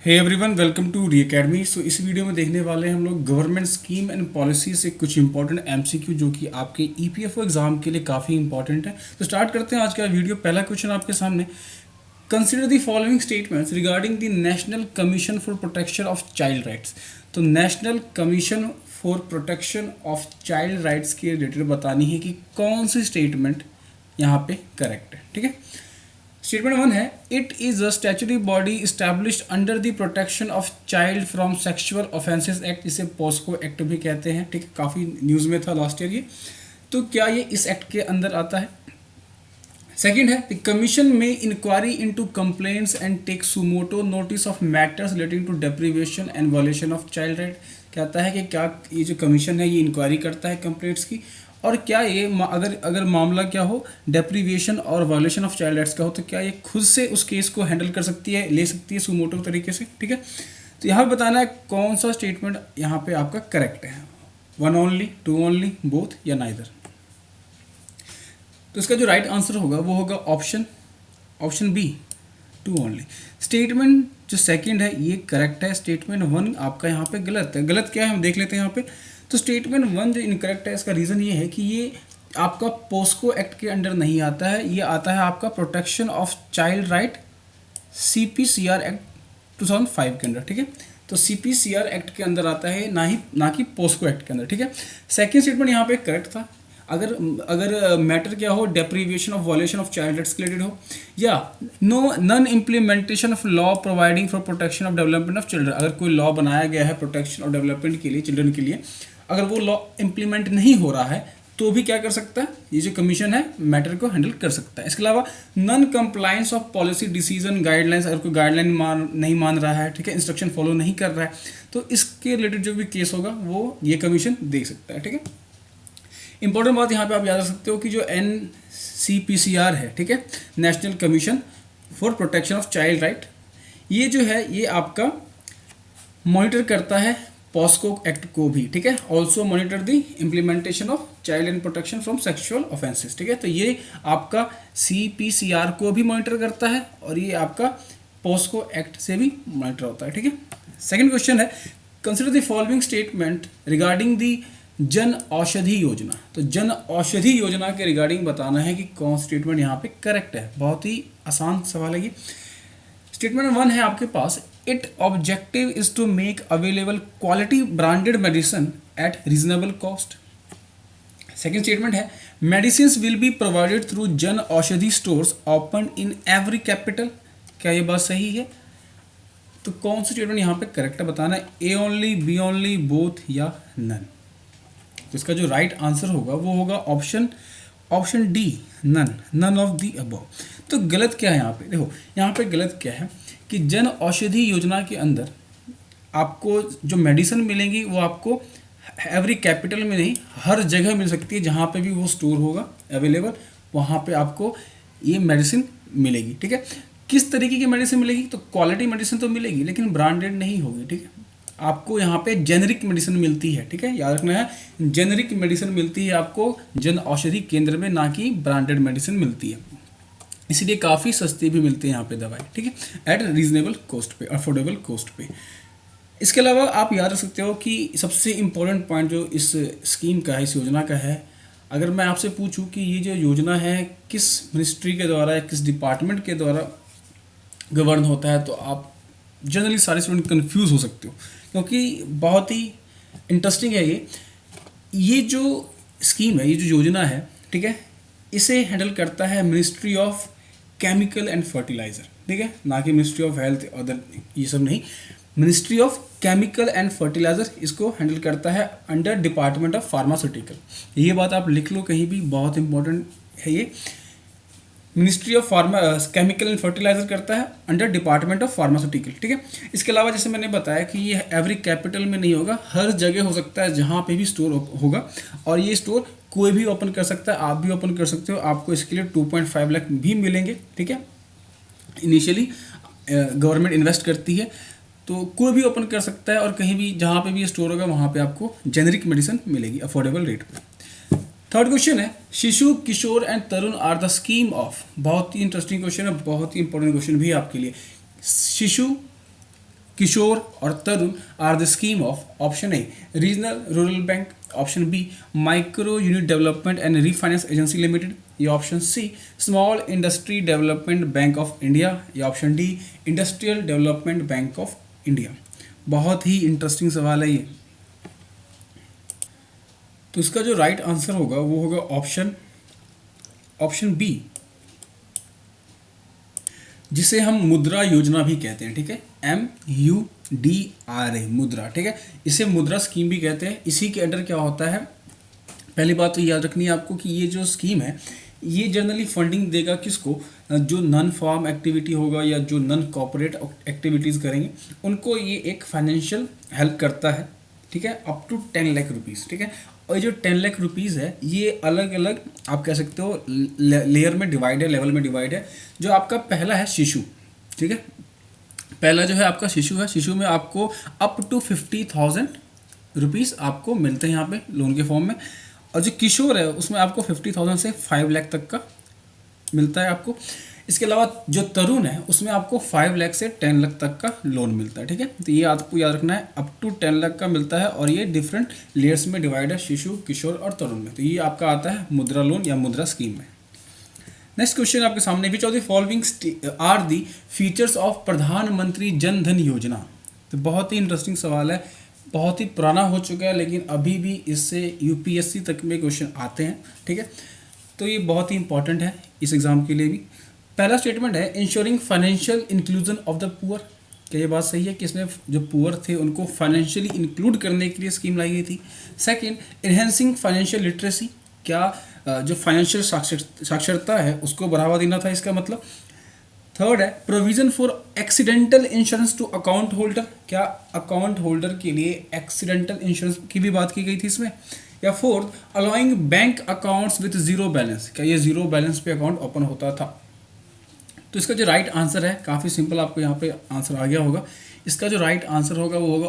Hey everyone, welcome to Re Academy. So इस वीडियो में देखने वाले हैं हम लोग गवर्नमेंट स्कीम एंड पॉलिसी से कुछ इंपॉर्टेंट एमसीक्यू जो कि आपके ईपीएफओ एग्जाम के लिए काफ़ी इंपॉर्टेंट है। तो स्टार्ट करते हैं आज का वीडियो। पहला क्वेश्चन आपके सामने, consider the following statements regarding the national commission for protection of child rights. तो national commission for protection of child rights के रिलेटेड बतानी है कि कौन सी स्टेटमेंट यहाँ पे करेक्ट है। ठीक है, स्टेटमेंट 1 है, it is a statutory body established under the protection of child from sexual offences act, इसे पोस्को एक्ट भी कहते हैं। ठीक है, काफ़ी न्यूज़ में था लास्ट ईयर ये। तो क्या ये इस एक्ट के अंदर आता है? सेकंड है, the commission may inquiry into complaints and take suo motu notice of matters relating to deprivation and violation of child right. कहता है कि क्या ये जो कमीशन है ये इंक्वायरी करता है कंप्लेंट्स की, और क्या ये अगर मामला क्या हो डेप्रीवेशन और वायलेशन ऑफ चाइल्ड राइट्स का हो तो क्या ये खुद से उस केस को हैंडल कर सकती है, ले सकती है सुमोटो तरीके से। ठीक है, तो यहाँ बताना है कौन सा स्टेटमेंट यहाँ पे आपका करेक्ट है, 1 ओनली, 2 ओनली, बोथ या नाइदर। तो इसका जो राइट आंसर होगा वो होगा ऑप्शन बी, 2 ओनली। स्टेटमेंट जो सेकंड है ये करेक्ट है, स्टेटमेंट 1 आपका यहाँ पे गलत है। गलत क्या है हम देख लेते हैं यहाँ पे। तो स्टेटमेंट 1 जो इनकरेक्ट है इसका रीज़न ये है कि ये आपका पोस्को एक्ट के अंडर नहीं आता है, ये आता है आपका protection of child right CPCR act 2005 के अंदर। ठीक है, तो CPCR एक्ट के अंदर आता है, ना कि पोस्को एक्ट के अंदर। ठीक है, सेकेंड स्टेटमेंट यहाँ पे करेक्ट था। अगर मैटर क्या हो deprivation of violation of child rights related हो, या non implementation of law providing for protection of development of children, अगर कोई लॉ बनाया गया है प्रोटेक्शन और डेवलपमेंट के लिए, चिल्ड्रन के लिए, अगर वो लॉ इम्प्लीमेंट नहीं हो रहा है तो भी क्या कर सकता है, ये जो कमीशन है मैटर को हैंडल कर सकता है। इसके अलावा non compliance of policy decision guidelines, अगर कोई गाइडलाइन नहीं मान रहा है, ठीक है, इंस्ट्रक्शन फॉलो नहीं कर रहा है, तो इसके रिलेटेड जो भी केस होगा वो ये कमीशन देख सकता है। ठीक है, इंपॉर्टेंट बात यहाँ पे आप याद रख सकते हो कि जो NCPCR है, ठीक है, national commission for protection of child right, ये जो है ये आपका मॉनिटर करता है पॉस्को एक्ट को भी। ठीक है, also monitor the implementation of child and protection from sexual offences. ठीक है, तो ये आपका CPCR को भी मॉनिटर करता है और ये आपका पॉस्को एक्ट से भी मॉनिटर होता है। ठीक है, सेकेंड क्वेश्चन है, consider the following statement regarding the Jan Aushadhi Yojana. तो जन औषधि योजना के रिगार्डिंग बताना है कि कौन स्टेटमेंट यहाँ पे करेक्ट है। बहुत ही आसान सवाल है ये। स्टेटमेंट 1 है आपके पास, it objective is to make available quality branded medicine at reasonable cost. Second statement है, medicine will be provided through Jan Aushadhi stores open in every capital. क्या ये बात सही है? तो कौन सा स्टेटमेंट यहाँ पे करेक्ट है बताना है, A only, B only, both या नन। तो इसका जो राइट आंसर होगा वो होगा option D, none of the above. तो गलत क्या है यहाँ पे, देखो यहाँ पे गलत क्या है कि जन औषधि योजना के अंदर आपको जो मेडिसिन मिलेंगी वो आपको एवरी कैपिटल में नहीं, हर जगह मिल सकती है, जहाँ पे भी वो स्टोर होगा अवेलेबल वहाँ पे आपको ये मेडिसिन मिलेगी। ठीक है, किस तरीके की मेडिसिन मिलेगी, तो क्वालिटी मेडिसिन तो मिलेगी लेकिन ब्रांडेड नहीं होगी। ठीक है, आपको यहाँ पे जेनरिक मेडिसिन मिलती है। ठीक है, याद रखना है, जेनरिक मेडिसिन मिलती है आपको जन औषधि केंद्र में, ना कि ब्रांडेड मेडिसिन मिलती है, इसलिए काफ़ी सस्ती भी मिलती है यहाँ पे दवाई। ठीक है, एट रीजनेबल कॉस्ट पे, अफोर्डेबल कॉस्ट पे। इसके अलावा आप याद रख सकते हो कि सबसे इम्पोर्टेंट पॉइंट जो इस स्कीम का है, इस योजना का है, अगर मैं आपसे पूछूं कि ये जो योजना है किस मिनिस्ट्री के द्वारा या किस डिपार्टमेंट के द्वारा गवर्न होता है, तो आप जनरली सारे स्टूडेंट कन्फ्यूज़ हो सकते हो, क्योंकि बहुत ही इंटरेस्टिंग है ये जो स्कीम है, ये जो योजना है, ठीक है, इसे हैंडल करता है ministry of chemical and fertiliser. ठीक है, ना कि मिनिस्ट्री ऑफ हेल्थ, अदर ये सब नहीं, ministry of chemical and fertiliser इसको हैंडल करता है अंडर डिपार्टमेंट ऑफ फार्मास्यूटिकल। ये बात आप लिख लो कहीं भी, बहुत इंपॉर्टेंट है ये। Ministry of chemical and fertilizer करता है अंडर डिपार्टमेंट ऑफ फार्मास्यूटिकल। ठीक है, इसके अलावा जैसे मैंने बताया कि ये एवरी कैपिटल में नहीं होगा, हर जगह हो सकता है जहाँ पे भी स्टोर होगा, और ये स्टोर कोई भी ओपन कर सकता है, आप भी ओपन कर सकते हो। आपको इसके लिए 2.5 लाख भी मिलेंगे। ठीक है, इनिशियली गवर्नमेंट इन्वेस्ट करती है, तो कोई भी ओपन कर सकता है, और कहीं भी जहाँ पे भी स्टोर होगा वहाँ पे आपको जेनरिक मेडिसिन मिलेगी अफोर्डेबल रेट पे। थर्ड क्वेश्चन है, Shishu, Kishore and Tarun are the scheme of. बहुत ही इंटरेस्टिंग क्वेश्चन है, बहुत ही इंपॉर्टेंट क्वेश्चन भी है आपके लिए। शिशु किशोर और Tarun are the scheme of option A regional rural bank, option B micro unit development and refinance agency limited, या option C small industry development bank of India, या option D industrial development bank of India. बहुत ही interesting सवाल है ये। तो इसका जो राइट आंसर होगा वो होगा ऑप्शन बी, जिसे हम मुद्रा योजना भी कहते हैं। ठीक है, MUDRA मुद्रा। ठीक है, इसे मुद्रा स्कीम भी कहते हैं। इसी के अंडर क्या होता है, पहली बात तो याद रखनी है आपको कि ये जो स्कीम है ये जनरली फंडिंग देगा किसको, जो नॉन फार्म एक्टिविटी होगा या जो नॉन कॉर्पोरेट एक्टिविटीज़ करेंगे उनको ये एक फाइनेंशियल हेल्प करता है। ठीक है, अप टू 10 लाख रुपीज़। ठीक है, और ये जो 10 लाख रुपीज़ है ये अलग अलग आप कह सकते हो लेयर में डिवाइड है, लेवल में डिवाइड है। जो आपका पहला है शिशु, ठीक है, पहला जो है आपका शिशु है, शिशु में आपको अप टू 50,000 रुपीज़ आपको मिलते हैं यहाँ पे लोन के फॉर्म में। और जो किशोर है उसमें आपको 50,000 से 5 लाख तक का मिलता है आपको। इसके अलावा जो तरुण है उसमें आपको 5 लाख से 10 लाख तक का लोन मिलता है। ठीक है, तो ये आपको याद रखना है, अप टू 10 लाख का मिलता है और ये डिफरेंट लेयर्स में डिवाइड है, शिशु, किशोर और तरुण में। तो ये आपका आता है मुद्रा लोन या मुद्रा स्कीम में। नेक्स्ट क्वेश्चन आपके सामने, which of the following are the features of Pradhan Mantri Jan धन योजना। तो बहुत ही इंटरेस्टिंग सवाल है, बहुत ही पुराना हो चुका है लेकिन अभी भी इससे UPSC तक में क्वेश्चन आते हैं। ठीक है, तो ये बहुत ही इंपॉर्टेंट है इस एग्ज़ाम के लिए भी। पहला स्टेटमेंट है ensuring financial inclusion of the poor. क्या ये बात सही है कि इसमें जो पुअर थे उनको फाइनेंशियली इंक्लूड करने के लिए स्कीम लाई गई थी। Second, enhancing financial literacy. क्या जो फाइनेंशियल साक्षरता है उसको बढ़ावा देना था इसका मतलब। थर्ड है provision for accidental insurance to account holder. क्या अकाउंट होल्डर के लिए एक्सीडेंटल इंश्योरेंस की भी बात की गई थी इसमें। या fourth, allowing bank accounts with zero balance. क्या ये जीरो बैलेंस पे अकाउंट ओपन होता था। तो इसका जो राइट आंसर है काफ़ी सिंपल, आपको यहाँ पे आंसर आ गया होगा। इसका जो राइट आंसर होगा वो होगा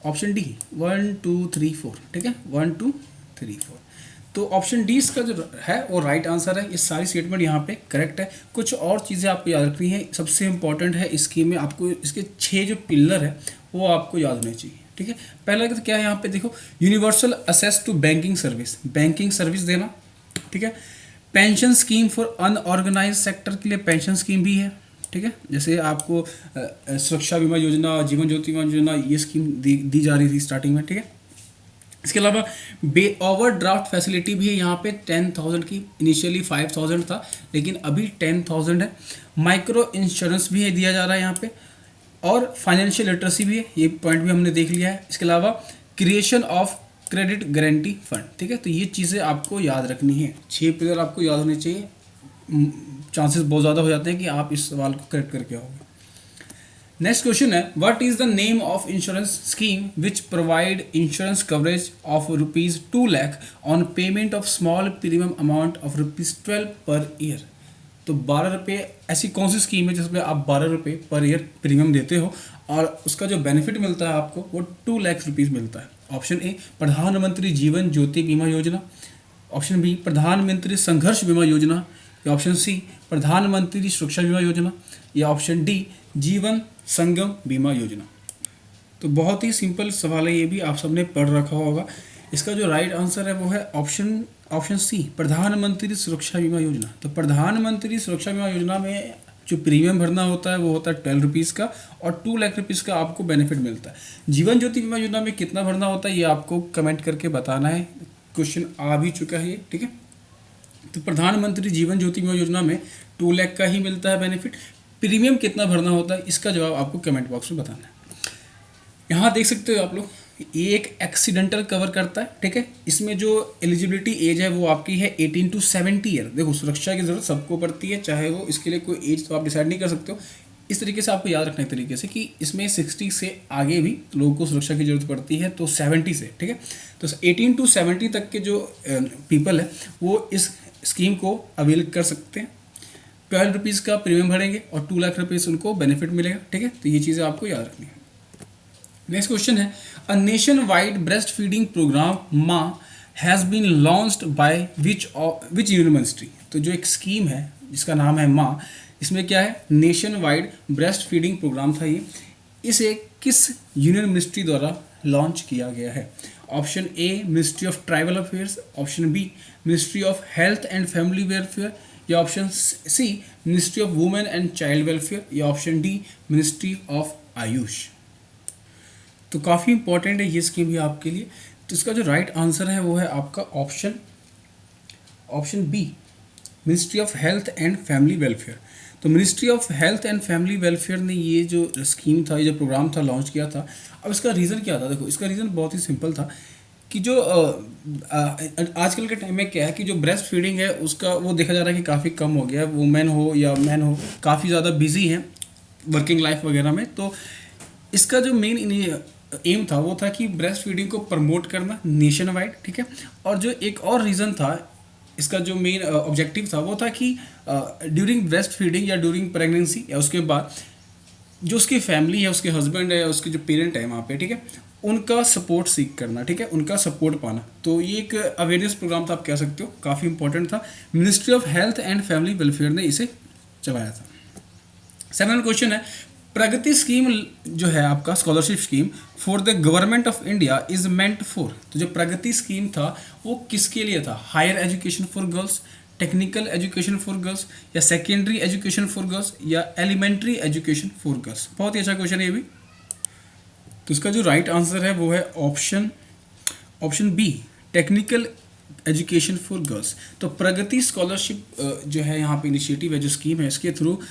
ऑप्शन डी, 1 2 3 4। ठीक है, 1 2 3 4। तो ऑप्शन डी इसका जो है वो राइट आंसर है। ये सारी स्टेटमेंट यहाँ पे करेक्ट है। कुछ और चीज़ें आपको याद रखनी है, सबसे इंपॉर्टेंट है इसकी में आपको इसके 6 जो पिलर है वो आपको याद होने चाहिए। ठीक है, पहला तो क्या है यहाँ पे देखो, universal access to banking service, banking service देना। ठीक है, pension scheme for unorganised sector के लिए पेंशन स्कीम भी है। ठीक है, जैसे आपको सुरक्षा बीमा योजना, जीवन ज्योति बीमा योजना, ये स्कीम दी जा रही थी स्टार्टिंग में। ठीक है, इसके अलावा ओवरड्राफ्ट फैसिलिटी भी है यहाँ पे 10,000 की, इनिशियली 5,000 था लेकिन अभी 10,000 है। माइक्रो इंश्योरेंस भी है दिया जा रहा है यहाँ पे, और फाइनेंशियल लिटरेसी भी है, ये पॉइंट भी हमने देख लिया है। इसके अलावा creation of credit guarantee fund. ठीक है, तो ये चीज़ें आपको याद रखनी है, 6 पिलर आपको याद होने चाहिए। चांसेस बहुत ज़्यादा हो जाते हैं कि आप इस सवाल को करेक्ट करके आओगे। नेक्स्ट क्वेश्चन है, what is the name of insurance scheme which provide insurance coverage of ₹2 lakh on payment of small premium amount of ₹12 per year. तो 12 रुपये ऐसी कौन सी स्कीम है जिसमें आप 12 रुपये पर ईयर प्रीमियम देते हो और उसका जो बेनिफिट मिलता है आपको वो 2 लाख रुपीज़ मिलता है। ऑप्शन ए प्रधानमंत्री जीवन ज्योति बीमा योजना, ऑप्शन बी प्रधानमंत्री संघर्ष बीमा योजना, या ऑप्शन सी प्रधानमंत्री सुरक्षा बीमा योजना, या ऑप्शन डी जीवन संगम बीमा योजना। तो बहुत ही सिंपल सवाल है, ये भी आप सबने पढ़ रखा होगा। इसका जो राइट आंसर है वो है ऑप्शन सी प्रधानमंत्री सुरक्षा बीमा योजना। तो प्रधानमंत्री सुरक्षा बीमा योजना में जो प्रीमियम भरना होता है वो होता है 12 रुपीज़ का और 2 लाख रुपीज़ का आपको बेनिफिट मिलता है। जीवन ज्योति बीमा योजना में कितना भरना होता है ये आपको कमेंट करके बताना है, क्वेश्चन आ भी चुका है ये। ठीक है, तो प्रधानमंत्री जीवन ज्योति बीमा योजना में 2 लाख का ही मिलता है बेनिफिट। प्रीमियम कितना भरना होता है इसका जवाब आपको कमेंट बॉक्स में बताना है। यहाँ देख सकते हो आप लोग, ये एक एक्सीडेंटल कवर करता है। ठीक है, इसमें जो एलिजिबिलिटी एज है वो आपकी है 18 to 70 ईयर। देखो सुरक्षा की ज़रूरत सबको पड़ती है, चाहे वो इसके लिए कोई एज तो आप डिसाइड नहीं कर सकते हो। इस तरीके से आपको याद रखने के तरीके से कि इसमें 60 से आगे भी लोगों को सुरक्षा की ज़रूरत पड़ती है, तो 70 से। ठीक है, तो 18 to 70 तक के जो पीपल है वो इस स्कीम को अवेल कर सकते हैं। 12 रुपीज़ का प्रीमियम भरेंगे और 2 लाख रुपीज़ उनको बेनिफिट मिलेगा। ठीक है, तो ये चीज़ें आपको याद रखनी है। नेक्स्ट क्वेश्चन है, a nationwide breast feeding programme MAA has been launched by which union ministry. तो जो एक स्कीम है जिसका नाम है माँ, इसमें क्या है, nationwide breast feeding programme था ये। इसे किस यूनियन मिनिस्ट्री द्वारा लॉन्च किया गया है? Option A ministry of tribal affairs, option B ministry of health and family welfare, या option C ministry of women and child welfare, या option D ministry of AYUSH. तो काफ़ी इंपॉर्टेंट है ये स्कीम भी आपके लिए। तो इसका जो राइट आंसर है वो है आपका option B ministry of health and family welfare. तो ministry of health and family welfare ने ये जो स्कीम था, ये जो प्रोग्राम था, लॉन्च किया था। अब इसका रीज़न क्या था? देखो, इसका रीज़न बहुत ही सिंपल था कि जो आजकल के टाइम में क्या है कि जो ब्रेस्ट फीडिंग है उसका वो देखा जा रहा है कि काफ़ी कम हो गया है। वुमेन हो या मैन हो, काफ़ी ज़्यादा बिजी हैं वर्किंग लाइफ वगैरह में। तो इसका जो मेन एम था वो था कि ब्रेस्ट फीडिंग को प्रमोट करना नेशन वाइड, ठीक है। और जो एक और रीज़न था, इसका जो मेन ऑब्जेक्टिव था वो था कि ड्यूरिंग ब्रेस्ट फीडिंग या ड्यूरिंग प्रेगनेंसी या उसके बाद जो उसकी फैमिली है, उसके हस्बैंड है, उसके जो पेरेंट है वहाँ पे, ठीक है, उनका सपोर्ट सीख करना, ठीक है, उनका सपोर्ट पाना। तो ये एक अवेयरनेस प्रोग्राम था, आप कह सकते हो, काफ़ी इंपॉर्टेंट था। Ministry of health and family welfare ने इसे चलाया था। सेकंड क्वेश्चन है, प्रगति स्कीम जो है आपका scholarship scheme for the government of India is meant for. तो जो प्रगति स्कीम था वो किसके लिए था? Higher education for girls, technical education for girls, या सेकेंडरी एजुकेशन फॉर गर्ल्स, या एलिमेंट्री एजुकेशन फॉर गर्ल्स। बहुत ही अच्छा क्वेश्चन है ये भी। तो इसका जो राइट आंसर है वो है option B technical education for girls. तो प्रगति स्कॉलरशिप जो है यहाँ पे इनिशिएटिव है, जो स्कीम है, इसके थ्रू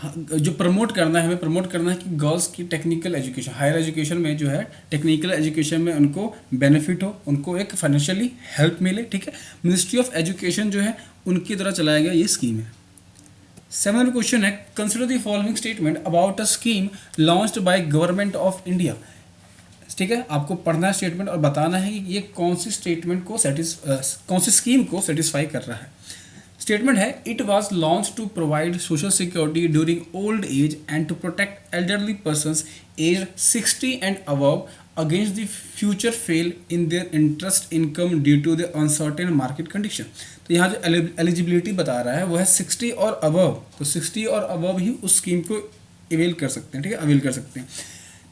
जो प्रमोट करना है, हमें प्रमोट करना है कि गर्ल्स की टेक्निकल एजुकेशन, हायर एजुकेशन में जो है टेक्निकल एजुकेशन में उनको बेनिफिट हो, उनको एक फाइनेंशियली हेल्प मिले, ठीक है। मिनिस्ट्री ऑफ एजुकेशन जो है उनके द्वारा चलाया गया ये स्कीम है। सेवंथ क्वेश्चन है, consider the following statement about a scheme launched by government of India. ठीक है, आपको पढ़ना है स्टेटमेंट और बताना है कि ये कौन सी स्टेटमेंट को कौन सी स्कीम को सेटिस्फाई कर रहा है। स्टेटमेंट है, it was launch to provide social security during old age and to protect elderly persons age 60 and above against the future fail in their interest income due to the uncertain market condition. तो यहाँ जो eligibility बता रहा है वो है 60 और above. तो 60 और अबव ही उस स्कीम को अवेल कर सकते हैं, ठीक है, अवेल कर सकते हैं।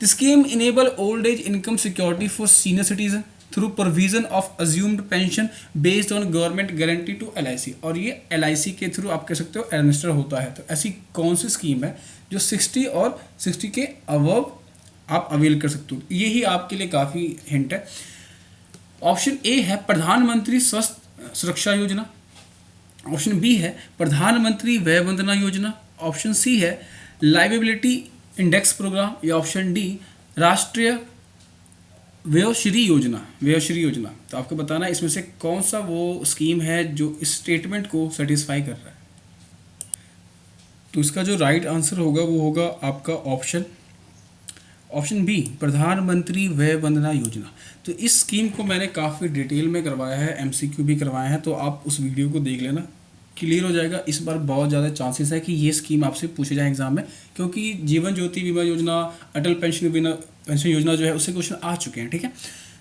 The scheme enable old age income security for senior citizen through provision of assumed pension based on government guarantee to LIC। और ये LIC के थ्रू आप कह सकते हो एडमिनिस्टर होता है। तो ऐसी कौन सी स्कीम है जो 60 और 60 के अबव आप अवेल कर सकते हो? यही आपके लिए काफ़ी हिंट है। ऑप्शन ए है प्रधानमंत्री स्वास्थ्य सुरक्षा योजना, ऑप्शन बी है प्रधानमंत्री वय वंदना योजना, ऑप्शन सी है लाइवेबिलिटी इंडेक्स प्रोग्राम, या ऑप्शन डी राष्ट्रीय व्ययश्री योजना। तो आपको बताना है इसमें से कौन सा वो स्कीम है जो इस स्टेटमेंट को सेटिस्फाई कर रहा है। तो इसका जो राइट आंसर होगा वो होगा आपका ऑप्शन बी प्रधानमंत्री वय वंदना योजना। तो इस स्कीम को मैंने काफ़ी डिटेल में करवाया है, MCQ भी करवाया है, तो आप उस वीडियो को देख लेना, क्लियर हो जाएगा। इस बार बहुत ज़्यादा चांसेस है कि ये स्कीम आपसे पूछे जाए एग्जाम में, क्योंकि जीवन ज्योति बीमा योजना, अटल पेंशन योजना जो है उससे क्वेश्चन आ चुके हैं, ठीक है।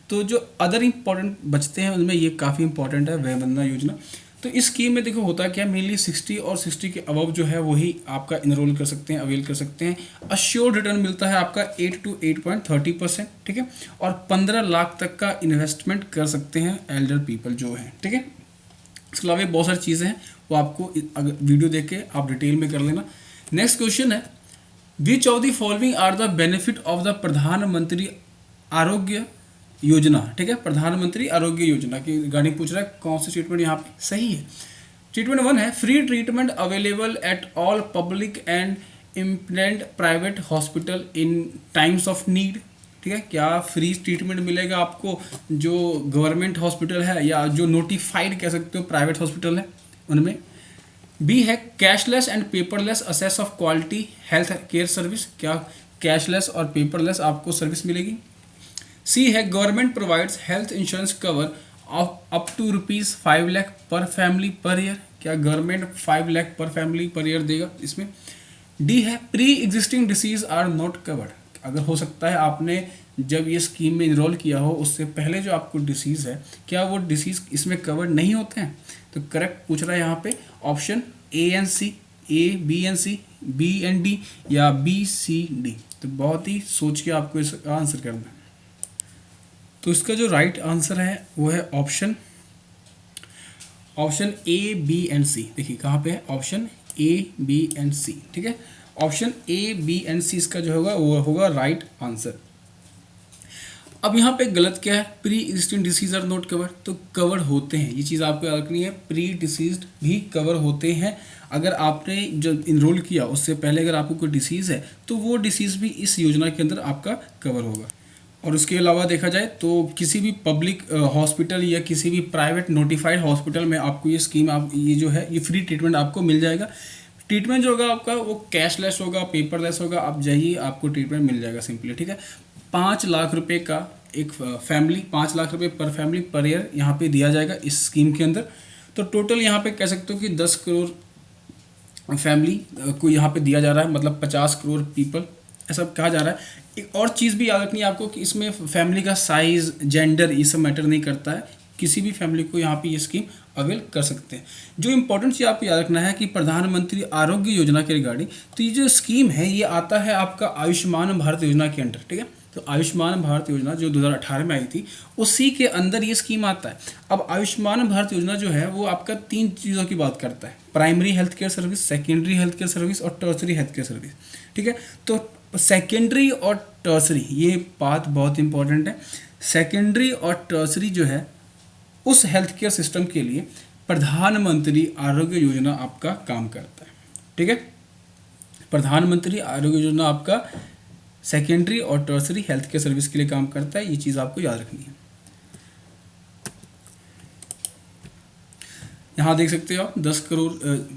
तो जो अदर इंपॉर्टेंट बचते हैं उनमें ये काफ़ी इंपॉर्टेंट है, वय वंदना योजना। तो इस स्कीम में देखो होता क्या, मेनली 60 और 60 के अबव जो है वही आपका इनरोल कर सकते हैं, अवेल कर सकते हैं। अश्योर्ड रिटर्न मिलता है आपका 8 to 8.30%, ठीक है। और 15 लाख तक का इन्वेस्टमेंट कर सकते हैं एल्डर पीपल जो हैं, ठीक है। इसके अलावा बहुत सारी चीज़ें हैं, वो आपको अगर वीडियो देख के आप डिटेल में कर लेना। नेक्स्ट क्वेश्चन है, which of the following are the benefit of the Pradhan Mantri Arogya योजना। ठीक है, प्रधानमंत्री आरोग्य योजना की रिगार्डिंग पूछ रहा है, कौन सी स्टेटमेंट यहाँ पे सही है। स्टेटमेंट 1 है, free treatment available at all public and implant private hospital in times of need. ठीक है, क्या फ्री ट्रीटमेंट मिलेगा आपको जो गवर्नमेंट हॉस्पिटल है या जो नोटिफाइड कह सकते हो प्राइवेट हॉस्पिटल है उनमें। बी है, cashless and paperless access of quality health care service, क्या कैशलेस और पेपरलेस आपको सर्विस मिलेगी। सी है, government provides health insurance cover of up to ₹5 lakh per family per year, क्या government 5 lakh per family per year देगा इसमें। D है, pre existing disease are not covered, अगर हो सकता है आपने जब ये स्कीम में इनरोल किया हो उससे पहले जो आपको डिसीज़ है, क्या वो डिसीज़ इसमें कवर्ड नहीं होते हैं। तो करेक्ट पूछ रहा है यहाँ पे option A and C, A, B and C, B and D या B, C, D। तो बहुत ही सोच के आपको इसका आंसर करना है। तो इसका जो राइट आंसर है वो है option A, B and C। देखिए कहाँ पे है option A, B and C, ठीक है। Option A, B and C इसका जो होगा वो होगा राइट आंसर। अब यहाँ पे गलत क्या है, pre existing disease are not cover, तो कवर होते हैं, ये चीज़ आपको याद रखनी है, प्री डिसीज भी कवर होते हैं। अगर आपने जो इनरोल किया उससे पहले अगर आपको कोई डिसीज़ है तो वो डिसीज़ भी इस योजना के अंदर आपका कवर होगा। और उसके अलावा देखा जाए तो किसी भी पब्लिक हॉस्पिटल या किसी भी प्राइवेट नोटिफाइड हॉस्पिटल में आपको ये स्कीम आप ये जो है ये फ्री ट्रीटमेंट आपको मिल जाएगा। ट्रीटमेंट जो होगा आपका वो कैशलेस होगा, पेपरलेस होगा, आप जाइए आपको ट्रीटमेंट मिल जाएगा सिंपली, ठीक है। 5 लाख रुपए का एक फैमिली, 5 लाख रुपए पर फैमिली पर ईयर यहाँ पे दिया जाएगा इस स्कीम के अंदर। तो टोटल यहाँ पे कह सकते हो कि 10 करोड़ फैमिली को यहाँ पे दिया जा रहा है, मतलब 50 करोड़ पीपल ऐसा कहा जा रहा है। एक और चीज़ भी याद रखनी है आपको कि इसमें फैमिली का साइज़, जेंडर ये सब मैटर नहीं करता है, किसी भी फैमिली को यहाँ पे ये स्कीम अवेल कर सकते हैं। जो इंपॉर्टेंट चीज़ आपको याद रखना है कि प्रधानमंत्री आरोग्य योजना के रिगार्डिंग, तो ये जो स्कीम है ये आता है आपका आयुष्मान भारत योजना के अंडर, ठीक है। तो आयुष्मान भारत योजना जो 2018 में आई थी उसी के अंदर ये स्कीम आता है। अब आयुष्मान भारत योजना जो है वो आपका 3 चीज़ों की बात करता है, primary health care service, secondary health care service और टर्सरी हेल्थ केयर सर्विस, ठीक है। तो सेकेंडरी और टर्सरी ये बात बहुत इंपॉर्टेंट है। सेकेंडरी और टर्सरी जो है उस हेल्थ केयर सिस्टम के लिए प्रधानमंत्री आरोग्य योजना आपका काम करता है, ठीक है। प्रधानमंत्री आरोग्य योजना आपका सेकेंडरी और टर्सरी हेल्थ केयर सर्विस के लिए काम करता है, ये चीज़ आपको याद रखनी है। यहाँ देख सकते हो आप 10 करोड़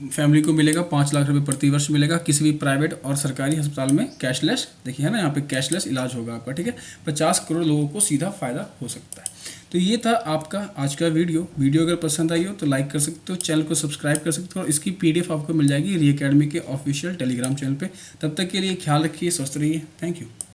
फैमिली को मिलेगा, 5 लाख रुपए प्रति वर्ष मिलेगा किसी भी प्राइवेट और सरकारी अस्पताल में कैशलेस, देखिए है ना यहाँ पे कैशलेस इलाज होगा आपका, ठीक है। 50 करोड़ लोगों को सीधा फायदा हो सकता है। तो ये था आपका आज का वीडियो अगर पसंद आई हो तो लाइक कर सकते हो, चैनल को सब्सक्राइब कर सकते हो और इसकी PDF आपको मिल जाएगी री अकेडमी के ऑफिशियल टेलीग्राम चैनल पे। तब तक के लिए ख्याल रखिए, स्वस्थ रहिए, थैंक यू।